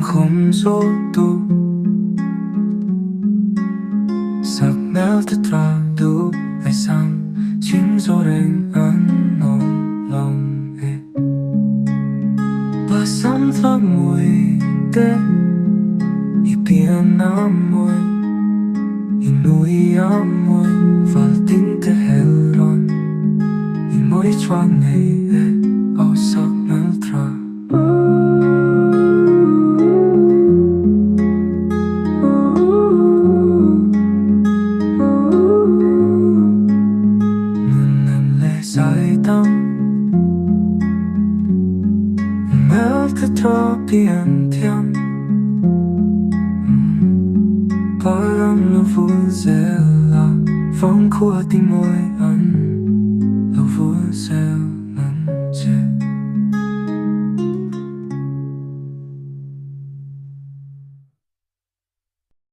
không gió tu sắc mèo thật ra đủ phải sang chính gió đêm ân nồng lòng e và sắm thơ mùi tê y biển nam mùi y núi ám mùi và tính te heron y môi choang này e ao sắc mèo tra dài tâm mèo cứ cho biển thiên bao âm lưu vui dễ là phong khua tình môi ân